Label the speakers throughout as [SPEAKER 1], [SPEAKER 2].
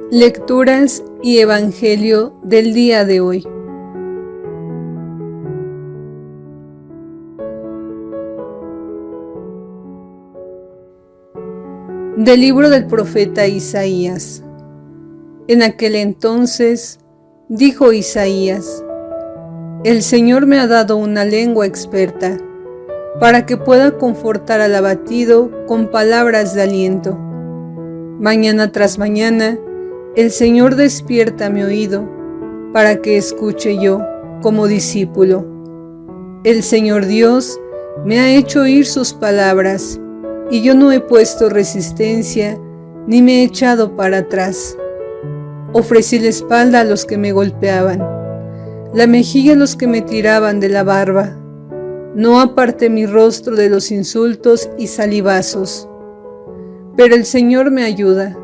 [SPEAKER 1] Lecturas y Evangelio del día de hoy. Del libro del profeta Isaías. En aquel entonces dijo Isaías: El Señor me ha dado una lengua experta, para que pueda confortar al abatido con palabras de aliento. Mañana tras mañana, el Señor despierta mi oído, para que escuche yo como discípulo. El Señor Dios me ha hecho oír sus palabras, y yo no he puesto resistencia, ni me he echado para atrás. Ofrecí la espalda a los que me golpeaban, la mejilla a los que me tiraban de la barba. No aparté mi rostro de los insultos y salivazos. Pero el Señor me ayuda,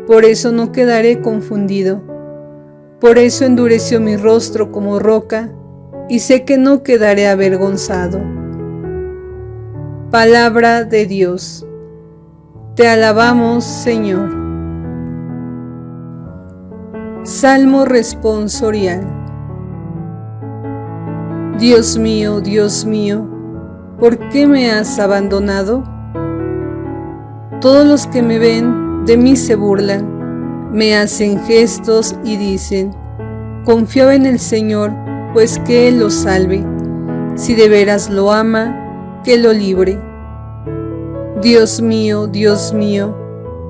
[SPEAKER 1] por eso no quedaré confundido. Por eso endureció mi rostro como roca, y sé que no quedaré avergonzado. Palabra de Dios. Te alabamos, Señor. Salmo responsorial. Dios mío, ¿por qué me has abandonado? Todos los que me ven de mí se burlan, me hacen gestos y dicen: confiaba en el Señor, pues que Él lo salve. Si de veras lo ama, que lo libre. Dios mío,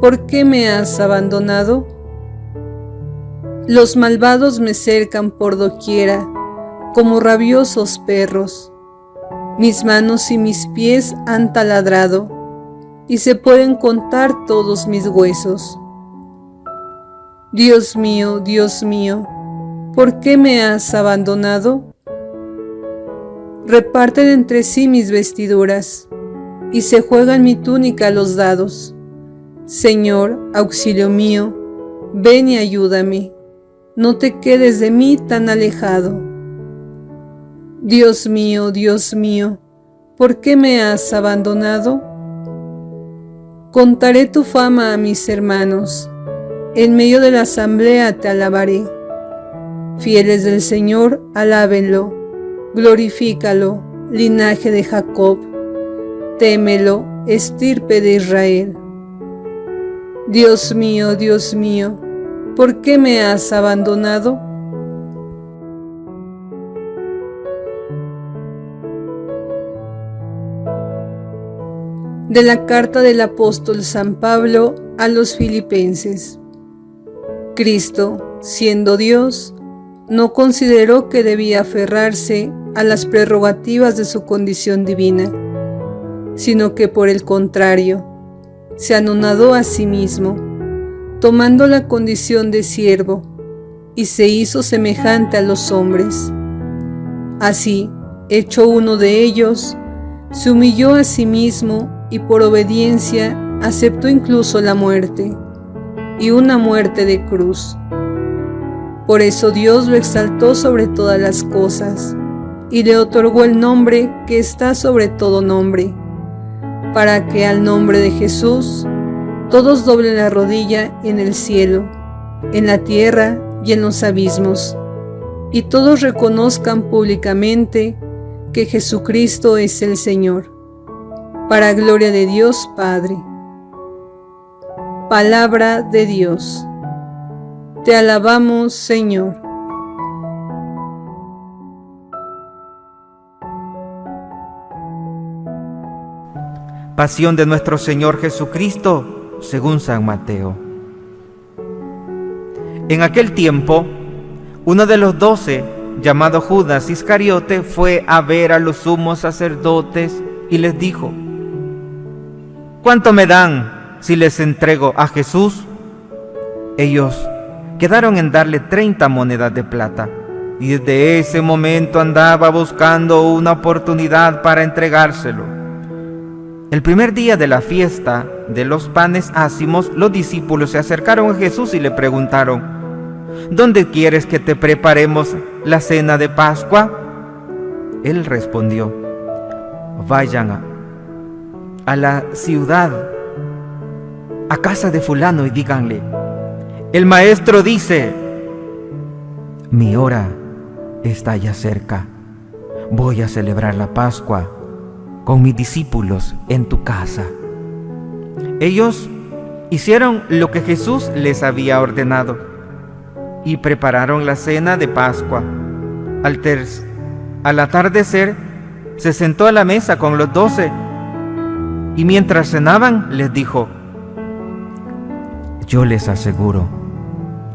[SPEAKER 1] ¿por qué me has abandonado? Los malvados me cercan por doquiera, como rabiosos perros. Mis manos y mis pies han taladrado, y se pueden contar todos mis huesos. Dios mío, ¿por qué me has abandonado? Reparten entre sí mis vestiduras, y se juegan mi túnica a los dados. Señor, auxilio mío, ven y ayúdame, no te quedes de mí tan alejado. Dios mío, ¿por qué me has abandonado? Contaré tu fama a mis hermanos, en medio de la asamblea te alabaré. Fieles del Señor, alábenlo, glorifícalo, linaje de Jacob, témelo, estirpe de Israel. Dios mío, ¿por qué me has abandonado? De la carta del apóstol San Pablo a los Filipenses. Cristo, siendo Dios, no consideró que debía aferrarse a las prerrogativas de su condición divina, sino que por el contrario, se anonadó a sí mismo, tomando la condición de siervo, y se hizo semejante a los hombres. Así, hecho uno de ellos, se humilló a sí mismo y por obediencia aceptó incluso la muerte, y una muerte de cruz. Por eso Dios lo exaltó sobre todas las cosas, y le otorgó el nombre que está sobre todo nombre, para que al nombre de Jesús todos doblen la rodilla en el cielo, en la tierra y en los abismos, y todos reconozcan públicamente que Jesucristo es el Señor, para gloria de Dios Padre. Palabra de Dios. Te alabamos, Señor.
[SPEAKER 2] Pasión de nuestro Señor Jesucristo, según San Mateo. En aquel tiempo, uno de los 12, llamado Judas Iscariote, fue a ver a los sumos sacerdotes y les dijo: ¿cuánto me dan si les entrego a Jesús? Ellos quedaron en darle 30 monedas de plata, y desde ese momento andaba buscando una oportunidad para entregárselo. El primer día de la fiesta de los panes ácimos, los discípulos se acercaron a Jesús y le preguntaron: ¿dónde quieres que te preparemos la cena de Pascua? Él respondió: vayan a la ciudad, a casa de fulano, y díganle: El maestro dice: mi hora está ya cerca. Voy a celebrar la Pascua con mis discípulos en tu casa. Ellos hicieron lo que Jesús les había ordenado y prepararon la cena de Pascua. Al atardecer se sentó a la mesa con los 12 y mientras cenaban les dijo: yo les aseguro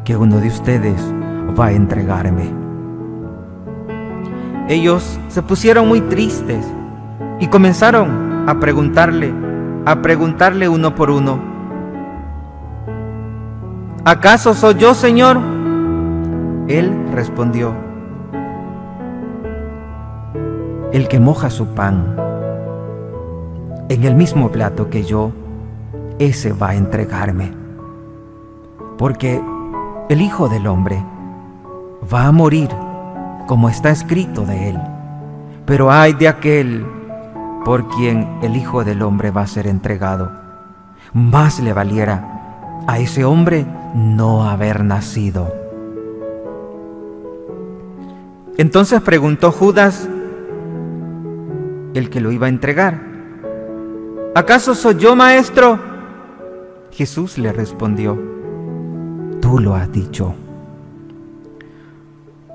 [SPEAKER 2] que uno de ustedes va a entregarme. Ellos se pusieron muy tristes y comenzaron a preguntarle uno por uno: ¿acaso soy yo, Señor? Él respondió: el que moja su pan en el mismo plato que yo, ese va a entregarme. Porque el Hijo del Hombre va a morir como está escrito de él. Pero ay de aquel por quien el Hijo del Hombre va a ser entregado. Más le valiera a ese hombre no haber nacido. Entonces preguntó Judas, el que lo iba a entregar: ¿acaso soy yo, maestro? Jesús le respondió: tú lo has dicho.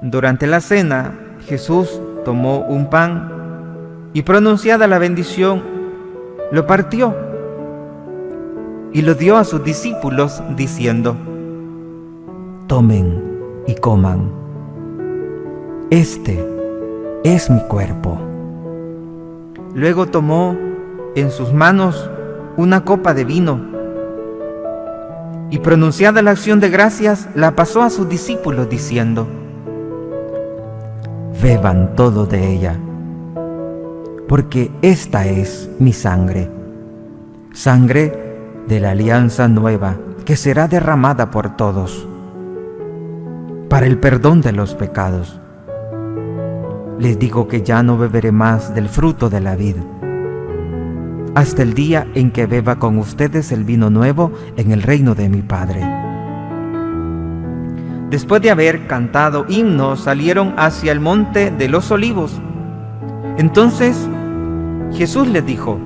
[SPEAKER 2] Durante la cena, Jesús tomó un pan y, pronunciada la bendición, lo partió y lo dio a sus discípulos diciendo: tomen y coman. Este es mi cuerpo. Luego tomó en sus manos una copa de vino y, pronunciada la acción de gracias, la pasó a sus discípulos diciendo: beban todo de ella, porque esta es mi sangre, sangre de la alianza nueva, que será derramada por todos, para el perdón de los pecados. Les digo que ya no beberé más del fruto de la vid, hasta el día en que beba con ustedes el vino nuevo en el reino de mi Padre. Después de haber cantado himnos, salieron hacia el monte de los Olivos. Entonces Jesús les dijo: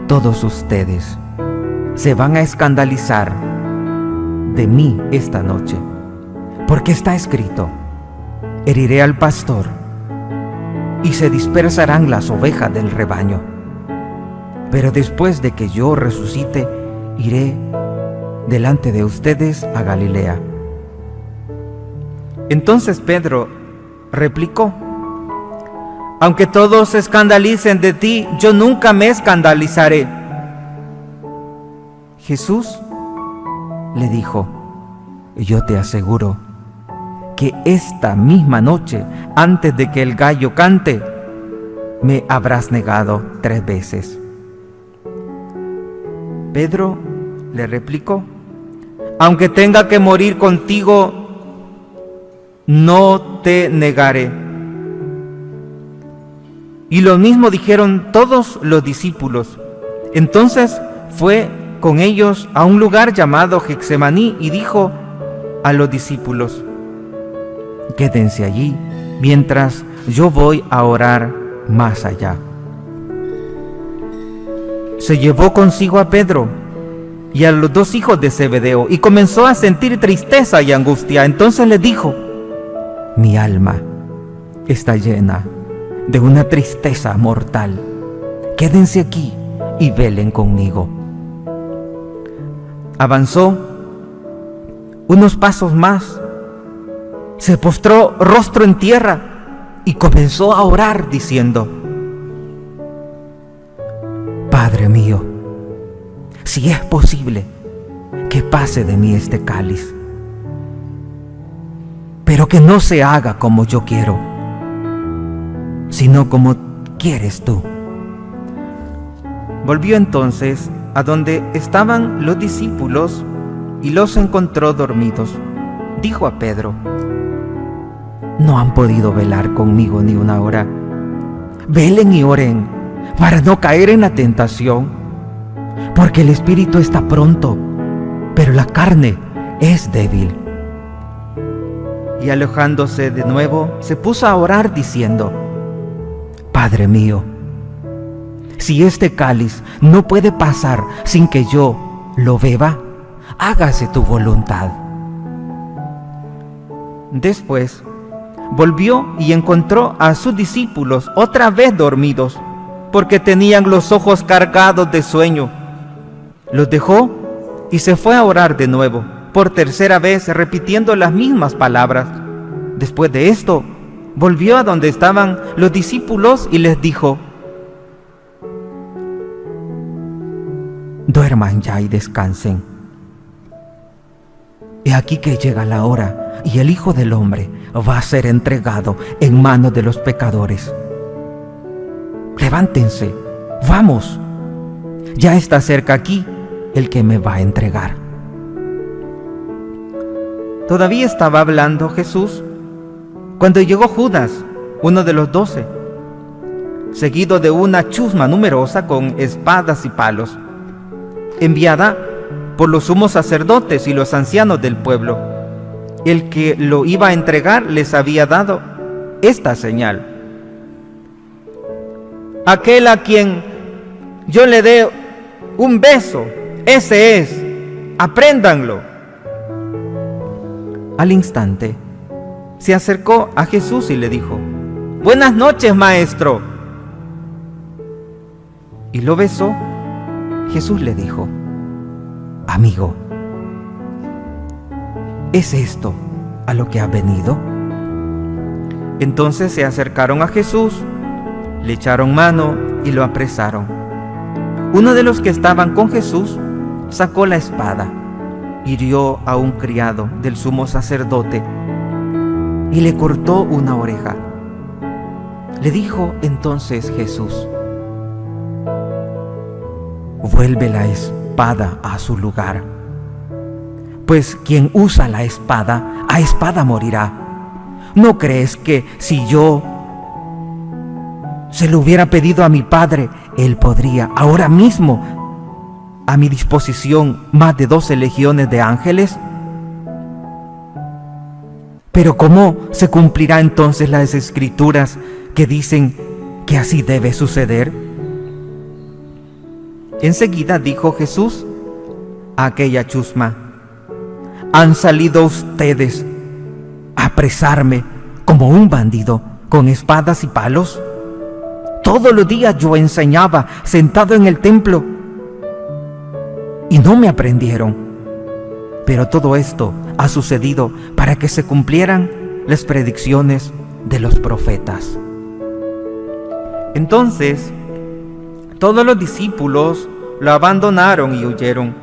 [SPEAKER 2] todos ustedes se van a escandalizar de mí esta noche, porque está escrito: heriré al pastor y se dispersarán las ovejas del rebaño. Pero después de que yo resucite, iré delante de ustedes a Galilea. Entonces Pedro replicó: aunque todos se escandalicen de ti, yo nunca me escandalizaré. Jesús le dijo: yo te aseguro que esta misma noche, antes de que el gallo cante, me habrás negado 3 veces. Pedro le replicó: aunque tenga que morir contigo, no te negaré. Y lo mismo dijeron todos los discípulos. Entonces fue con ellos a un lugar llamado Getsemaní y dijo a los discípulos: quédense allí mientras yo voy a orar más allá. Se llevó consigo a Pedro y a los 2 hijos de Zebedeo y comenzó a sentir tristeza y angustia. Entonces les dijo: mi alma está llena de una tristeza mortal. Quédense aquí y velen conmigo. Avanzó unos pasos más, se postró rostro en tierra y comenzó a orar diciendo: Padre mío, si es posible, que pase de mí este cáliz, pero que no se haga como yo quiero, sino como quieres tú. Volvió entonces a donde estaban los discípulos y los encontró dormidos. Dijo a Pedro: ¿no han podido velar conmigo ni una hora? Velen y oren para no caer en la tentación, porque el espíritu está pronto, pero la carne
[SPEAKER 3] es débil.
[SPEAKER 2] Y alejándose de nuevo, se puso a orar diciendo:
[SPEAKER 3] Padre mío, si este cáliz no puede pasar sin que yo lo beba, hágase tu voluntad.
[SPEAKER 2] Después volvió y encontró a sus discípulos otra vez dormidos, porque tenían los ojos cargados de sueño. Los dejó y se fue a orar de nuevo, por tercera vez repitiendo las mismas palabras. Después de esto, volvió a donde estaban los discípulos y les dijo:
[SPEAKER 3] Duerman ya y descansen. He aquí que llega la hora y el Hijo del Hombre va a ser entregado en manos de los pecadores. Levántense, vamos. Ya está cerca aquí el que me va a entregar.
[SPEAKER 2] Todavía estaba hablando Jesús cuando llegó Judas, uno de los 12, seguido de una chusma numerosa con espadas y palos, enviada por los sumos sacerdotes y los ancianos del pueblo. El que lo iba a entregar les había dado esta señal: aquel a quien yo le dé un beso, ese es, apréndanlo. Al instante se acercó a Jesús y le dijo: Buenas noches, maestro. Y lo besó. Jesús le dijo:
[SPEAKER 3] Amigo, ¿es esto a lo que has venido?
[SPEAKER 2] Entonces se acercaron a Jesús, le echaron mano y lo apresaron. Uno de los que estaban con Jesús sacó la espada, hirió a un criado del sumo sacerdote y le cortó una oreja. Le dijo entonces Jesús:
[SPEAKER 3] Vuelve la espada a su lugar, pues quien usa la espada, a espada morirá. ¿No crees que si yo se lo hubiera pedido a mi Padre, Él podría ahora mismo a mi disposición más de 12 legiones de ángeles? Pero ¿cómo se cumplirá entonces las escrituras que dicen que así debe suceder?
[SPEAKER 2] Enseguida dijo Jesús a aquella chusma: ¿Han salido ustedes a apresarme como un bandido con espadas y palos? Todos los días yo enseñaba sentado en el templo y no me aprendieron. Pero todo esto ha sucedido para que se cumplieran las predicciones de los profetas. Entonces, todos los discípulos lo abandonaron y huyeron.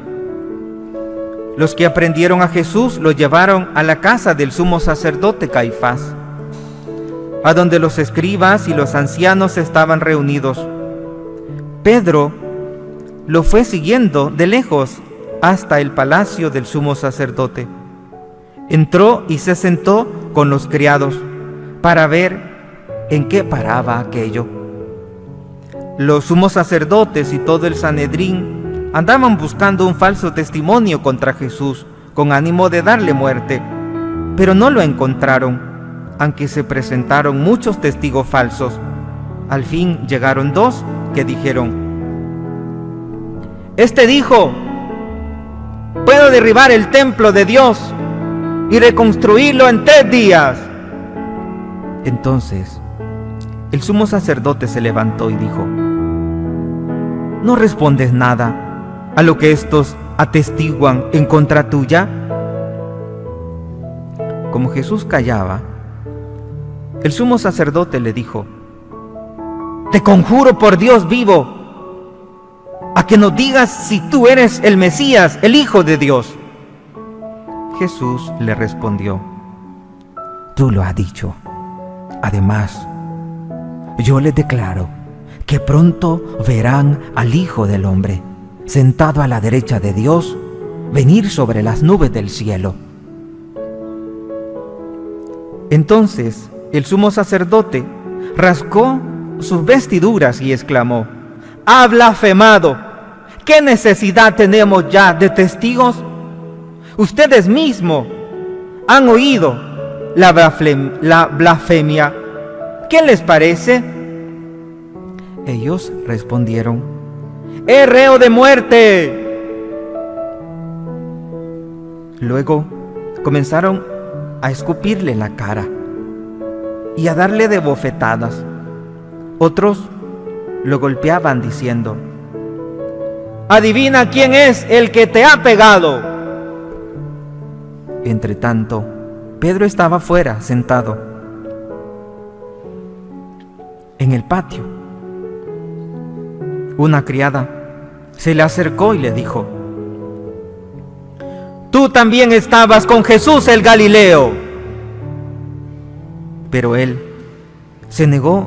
[SPEAKER 2] Los que aprendieron a Jesús lo llevaron a la casa del sumo sacerdote Caifás, a donde los escribas y los ancianos estaban reunidos. Pedro lo fue siguiendo de lejos hasta el palacio del sumo sacerdote. Entró y se sentó con los criados para ver en qué paraba aquello. Los sumos sacerdotes y todo el Sanedrín andaban buscando un falso testimonio contra Jesús con ánimo de darle muerte, pero no lo encontraron, aunque se presentaron muchos testigos falsos. Al fin llegaron 2 que dijeron: Este dijo: puedo derribar el templo de Dios y reconstruirlo en 3 días. Entonces el sumo sacerdote se levantó y dijo: ¿No respondes nada a lo que estos atestiguan en contra tuya? Como Jesús callaba, el sumo sacerdote le dijo: Te conjuro por Dios vivo, a que nos digas si tú eres el Mesías, el Hijo de Dios. Jesús le respondió:
[SPEAKER 3] Tú lo has dicho. Además, yo les declaro que pronto verán al Hijo del Hombre sentado a la derecha de Dios, venir sobre las nubes del cielo.
[SPEAKER 2] Entonces el sumo sacerdote rascó sus vestiduras y exclamó: ¡Ha blasfemado! ¿Qué necesidad tenemos ya de testigos? Ustedes mismos han oído la blasfemia. ¿Qué les parece?
[SPEAKER 3] Ellos respondieron:
[SPEAKER 2] ¡Es reo de muerte!
[SPEAKER 3] Luego comenzaron a escupirle en la cara y a darle de bofetadas. Otros lo golpeaban diciendo:
[SPEAKER 2] ¡Adivina quién es el que te ha pegado!
[SPEAKER 3] Entre tanto, Pedro estaba fuera, sentado en el patio. Una criada se le acercó y le dijo:
[SPEAKER 2] Tú también estabas con Jesús el Galileo.
[SPEAKER 3] Pero él se negó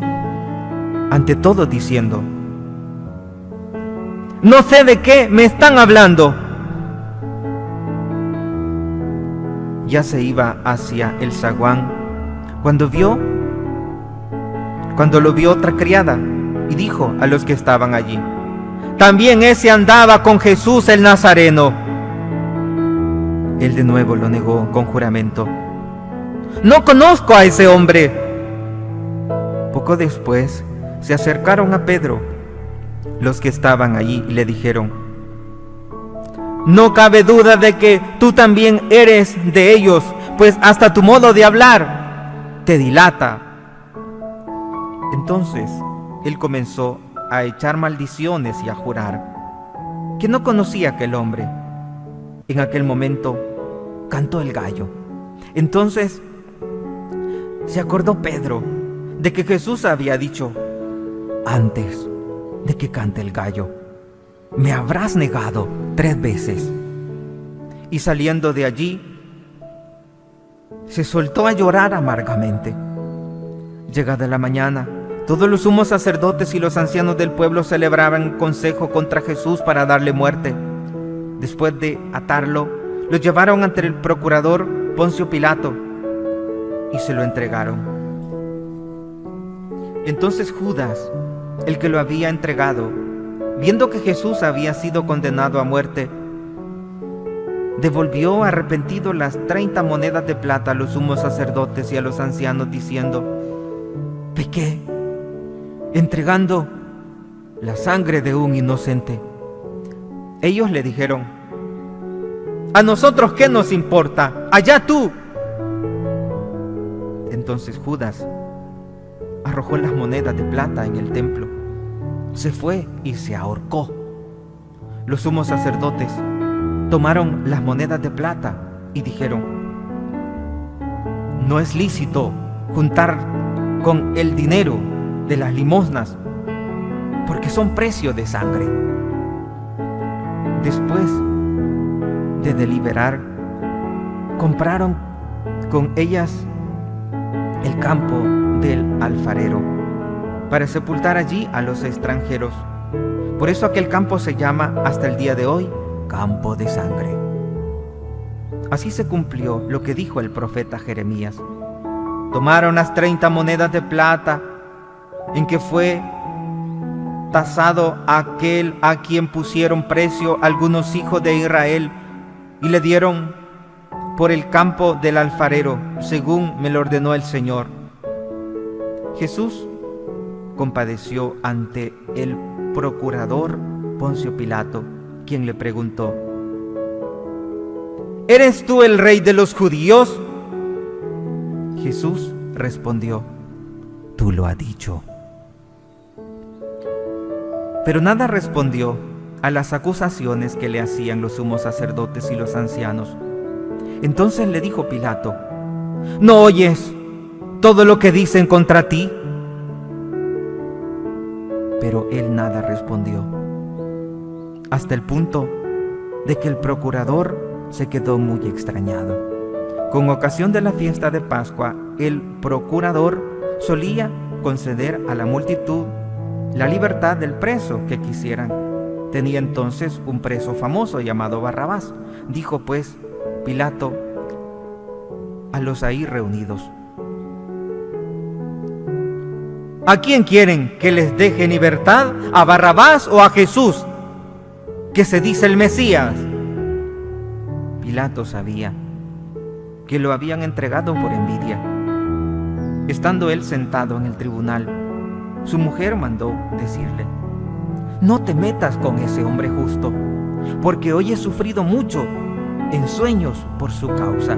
[SPEAKER 3] ante todo diciendo:
[SPEAKER 2] No sé de qué me están hablando.
[SPEAKER 3] Ya se iba hacia el zaguán cuando lo vio otra criada y dijo a los que estaban allí:
[SPEAKER 2] También ese andaba con Jesús el Nazareno.
[SPEAKER 3] Él de nuevo lo negó con juramento:
[SPEAKER 2] No conozco a ese hombre.
[SPEAKER 3] Poco después se acercaron a Pedro los que estaban allí y le dijeron:
[SPEAKER 2] No cabe duda de que tú también eres de ellos, pues hasta tu modo de hablar te dilata.
[SPEAKER 3] Entonces él comenzó a echar maldiciones y a jurar que no conocía a aquel hombre. En aquel momento cantó el gallo. Entonces se acordó Pedro de que Jesús había dicho: antes de que cante el gallo, me habrás negado 3 veces. Y saliendo de allí, se soltó a llorar amargamente. Llegada la mañana, todos los sumos sacerdotes y los ancianos del pueblo celebraban consejo contra Jesús para darle muerte. Después de atarlo, lo llevaron ante el procurador Poncio Pilato y se lo entregaron. Entonces Judas, el que lo había entregado, viendo que Jesús había sido condenado a muerte, devolvió arrepentido las 30 monedas de plata a los sumos sacerdotes y a los ancianos, diciendo: pequé, entregando la sangre de un inocente. Ellos le dijeron:
[SPEAKER 2] ¿A nosotros qué nos importa? ¡Allá tú!
[SPEAKER 3] Entonces Judas arrojó las monedas de plata en el templo, se fue y se ahorcó. Los sumos sacerdotes tomaron las monedas de plata y dijeron: no es lícito juntar con el dinero de las limosnas, porque son precio de sangre. Después de deliberar, compraron con ellas el campo del alfarero para sepultar allí a los extranjeros. Por eso aquel campo se llama hasta el día de hoy Campo de Sangre. Así se cumplió lo que dijo el profeta Jeremías. Tomaron las 30 monedas de plata en que fue tasado aquel a quien pusieron precio algunos hijos de Israel, y le dieron por el campo del alfarero, según me lo ordenó el Señor. Jesús compadeció ante el procurador Poncio Pilato, quien le preguntó:
[SPEAKER 2] ¿eres tú el rey de los judíos?
[SPEAKER 3] Jesús respondió: tú lo has dicho. Pero nada respondió a las acusaciones que le hacían los sumos sacerdotes y los ancianos. Entonces le dijo Pilato:
[SPEAKER 2] ¿no oyes todo lo que dicen contra ti?
[SPEAKER 3] Pero él nada respondió, hasta el punto de que el procurador se quedó muy extrañado. Con ocasión de la fiesta de Pascua, el procurador solía conceder a la multitud la libertad del preso que quisieran. Tenía entonces un preso famoso llamado Barrabás. Dijo pues Pilato a los ahí reunidos:
[SPEAKER 2] ¿a quién quieren que les deje en libertad? ¿A Barrabás o a Jesús, que se dice el Mesías? Pilato sabía que lo habían entregado por envidia. Estando él sentado en el tribunal, su mujer mandó decirle: no te metas con ese hombre justo, porque hoy he sufrido mucho en sueños por su causa.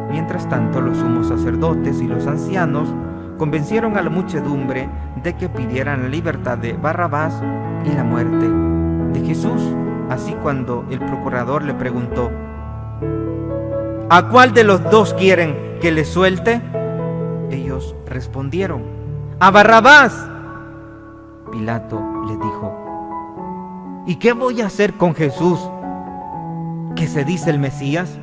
[SPEAKER 2] Mientras tanto, los sumos sacerdotes y los ancianos convencieron a la muchedumbre de que pidieran la libertad de Barrabás y la muerte de Jesús. Así, cuando el procurador le preguntó: ¿a cuál de los dos quieren que le suelte?, ellos respondieron: ¡a Barrabás! Pilato le dijo: ¿y qué voy a hacer con Jesús, que se dice el Mesías?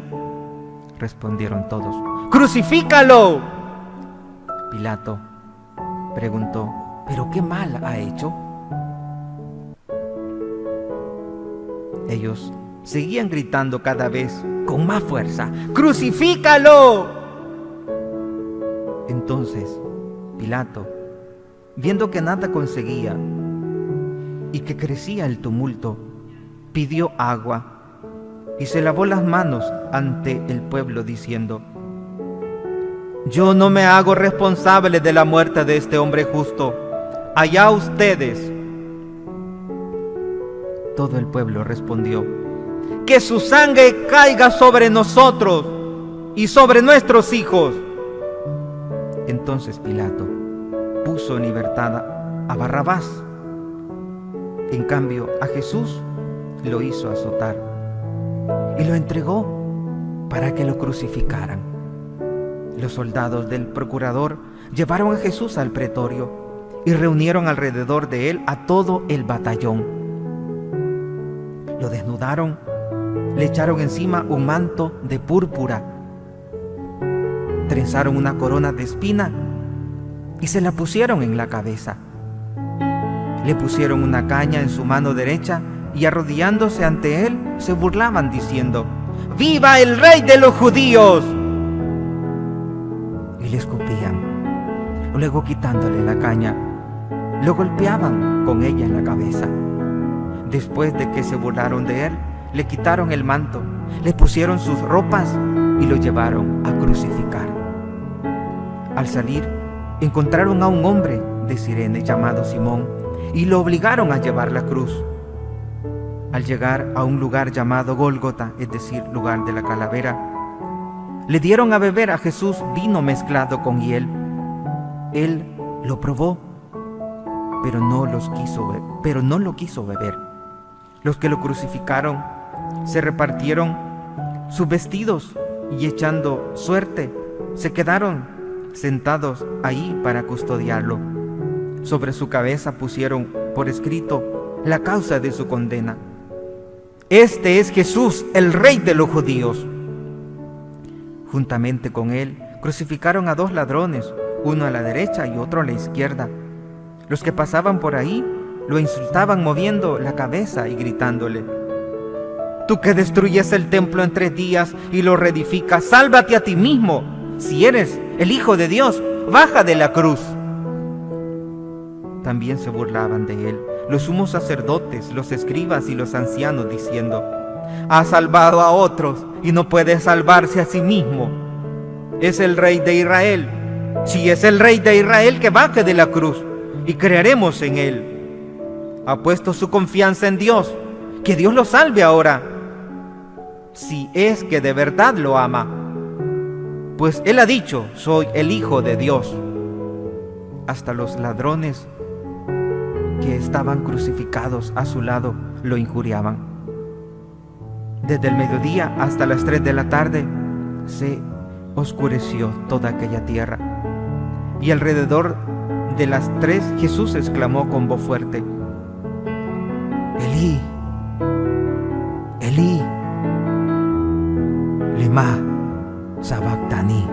[SPEAKER 2] Respondieron todos: ¡crucifícalo! Pilato preguntó: ¿pero qué mal ha hecho? Ellos seguían gritando cada vez con más fuerza: ¡crucifícalo! Entonces Pilato, viendo que nada conseguía y que crecía el tumulto, pidió agua y se lavó las manos ante el pueblo diciendo: yo no me hago responsable de la muerte de este hombre justo. Allá ustedes. Todo el pueblo respondió: que su sangre caiga sobre nosotros y sobre nuestros hijos. Entonces Pilato puso en libertad a Barrabás. En cambio, a Jesús lo hizo azotar y lo entregó para que lo crucificaran. Los soldados del procurador llevaron a Jesús al pretorio y reunieron alrededor de él a todo el batallón. Lo desnudaron, le echaron encima un manto de púrpura, trenzaron una corona de espina y se la pusieron en la cabeza. Le pusieron una caña en su mano derecha y, arrodillándose ante él, se burlaban diciendo: ¡viva el rey de los judíos! Y le escupían. Luego, quitándole la caña, lo golpeaban con ella en la cabeza. Después de que se burlaron de él, le quitaron el manto, le pusieron sus ropas y lo llevaron a crucificar. Al salir, encontraron a un hombre de Cirene llamado Simón y lo obligaron a llevar la cruz. Al llegar a un lugar llamado Gólgota, es decir, lugar de la calavera, le dieron a beber a Jesús vino mezclado con hiel. Él lo probó, pero no lo quiso beber. Los que lo crucificaron se repartieron sus vestidos y, echando suerte, se quedaron sentados ahí para custodiarlo. Sobre su cabeza pusieron por escrito la causa de su condena: este es Jesús, el Rey de los judíos. Juntamente con él crucificaron a 2 ladrones, uno a la derecha y otro a la izquierda. Los que pasaban por ahí lo insultaban moviendo la cabeza y gritándole: tú que destruyes el templo en 3 días y lo reedificas, sálvate a ti mismo. Si eres el Hijo de Dios, baja de la cruz. También se burlaban de él los sumos sacerdotes, los escribas y los ancianos, diciendo: ha salvado a otros y no puede salvarse a sí mismo. Es el Rey de Israel. Si es el Rey de Israel, que baje de la cruz y creeremos en él. Ha puesto su confianza en Dios, que Dios lo salve ahora, si es que de verdad lo ama. Pues él ha dicho: soy el Hijo de Dios. Hasta los ladrones que estaban crucificados a su lado lo injuriaban. Desde el mediodía hasta las 3 de la tarde se oscureció toda aquella tierra. Y alrededor de las 3 Jesús exclamó con voz fuerte: Elí, Elí, lema sabactani,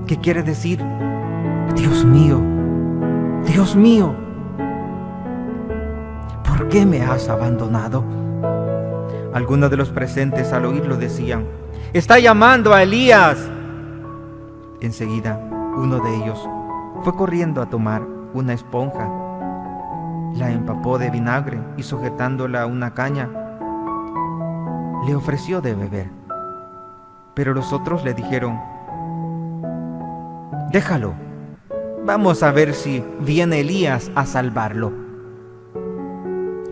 [SPEAKER 2] que quiere decir: Dios mío, Dios mío, ¿por qué me has abandonado? Algunos de los presentes al oírlo decían: está llamando a Elías. Enseguida uno de ellos fue corriendo a tomar una esponja, la empapó de vinagre y, sujetándola a una caña, le ofreció de beber. Pero los otros le dijeron: déjalo, vamos a ver si viene Elías a salvarlo.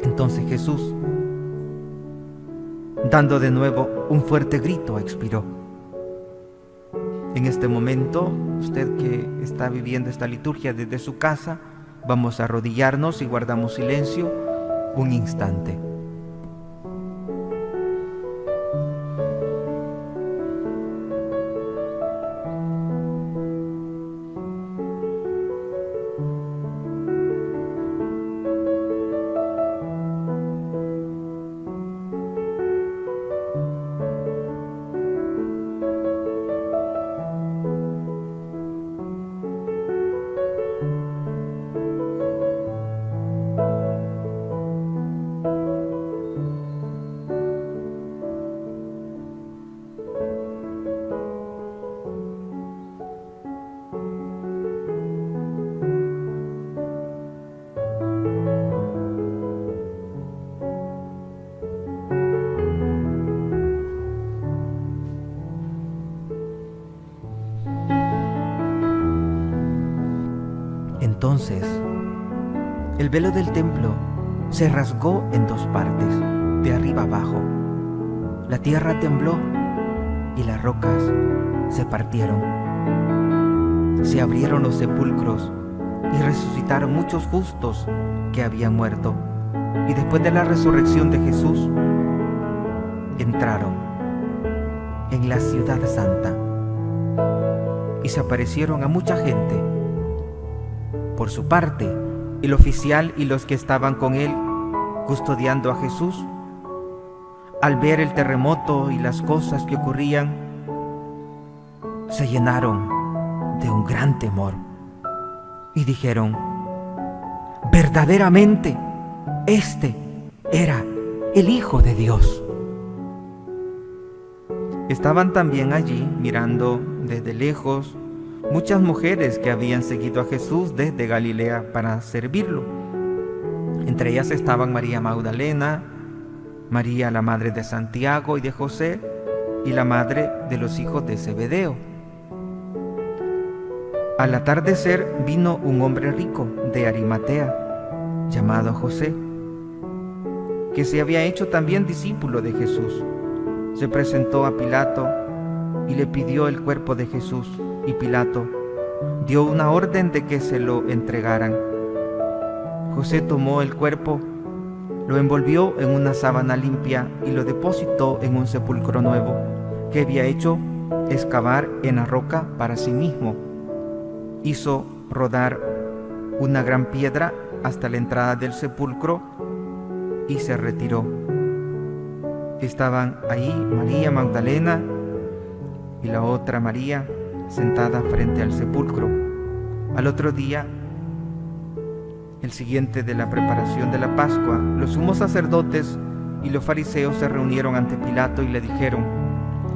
[SPEAKER 2] Entonces Jesús, dando de nuevo un fuerte grito, expiró. En este momento, usted que está viviendo esta liturgia desde su casa, vamos a arrodillarnos y guardamos silencio un instante. Entonces, el velo del templo se rasgó en dos partes, de arriba abajo. La tierra tembló y las rocas se partieron. Se abrieron los sepulcros y resucitaron muchos justos que habían muerto. Y después de la resurrección de Jesús, entraron en la ciudad santa y se aparecieron a mucha gente. Por su parte, el oficial y los que estaban con él custodiando a Jesús, al ver el terremoto y las cosas que ocurrían, se llenaron de un gran temor y dijeron: verdaderamente, este era el Hijo de Dios. Estaban también allí mirando desde lejos muchas mujeres que habían seguido a Jesús desde Galilea para servirlo. Entre ellas estaban María Magdalena, María la madre de Santiago y de José, y la madre de los hijos de Zebedeo. Al atardecer vino un hombre rico de Arimatea, llamado José, que se había hecho también discípulo de Jesús. Se presentó a Pilato y le pidió el cuerpo de Jesús, y Pilato dio una orden de que se lo entregaran. José tomó el cuerpo, lo envolvió en una sábana limpia y lo depositó en un sepulcro nuevo que había hecho excavar en la roca para sí mismo. Hizo rodar una gran piedra hasta la entrada del sepulcro y se retiró. Estaban ahí María Magdalena y la otra María sentada frente al sepulcro. Al otro día, el siguiente de la preparación de la Pascua, los sumos sacerdotes y los fariseos se reunieron ante Pilato y le dijeron: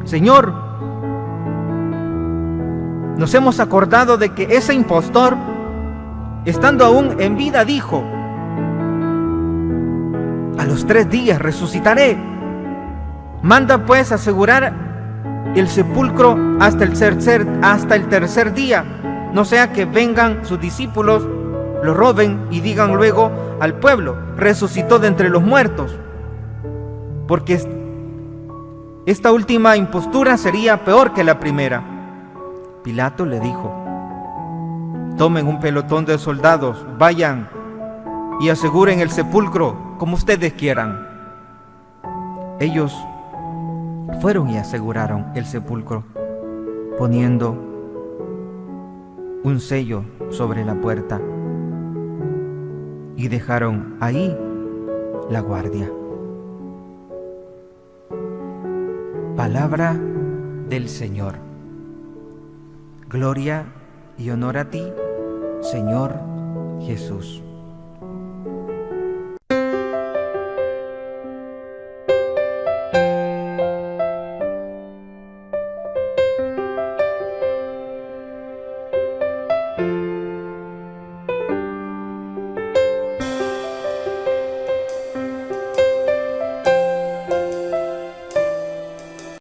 [SPEAKER 2] Señor, nos hemos acordado de que ese impostor, estando aún en vida, dijo: a los 3 días resucitaré. Manda pues asegurar el sepulcro hasta el tercer día, no sea que vengan sus discípulos, lo roben y digan luego al pueblo: resucitó de entre los muertos. Porque esta última impostura sería peor que la primera. Pilato le dijo: tomen un pelotón de soldados, vayan y aseguren el sepulcro como ustedes quieran. Ellos fueron y aseguraron el sepulcro, poniendo un sello sobre la puerta, y dejaron ahí la guardia. Palabra del Señor. Gloria y honor a ti, Señor Jesús.